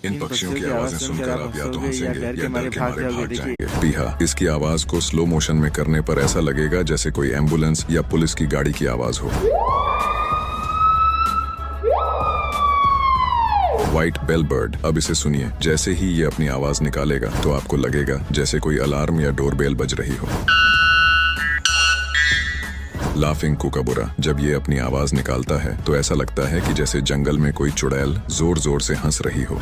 इन पक्षियों की आवाजें सुनकर आप या तो हंसेंगे या डर के मारे भाग देखिए। जाएंगे। जी हाँ, इसकी आवाज को स्लो मोशन में करने पर ऐसा लगेगा जैसे कोई एम्बुलेंस या पुलिस की गाड़ी की आवाज हो। White bell bird. अब इसे सुनिए, जैसे ही ये अपनी आवाज निकालेगा तो आपको लगेगा जैसे कोई अलार्म या डोरबेल बज रही हो। Laughing Kookaburra. जब ये अपनी आवाज निकालता है तो ऐसा लगता है कि जैसे जंगल में कोई चुड़ैल जोर जोर से हंस रही हो।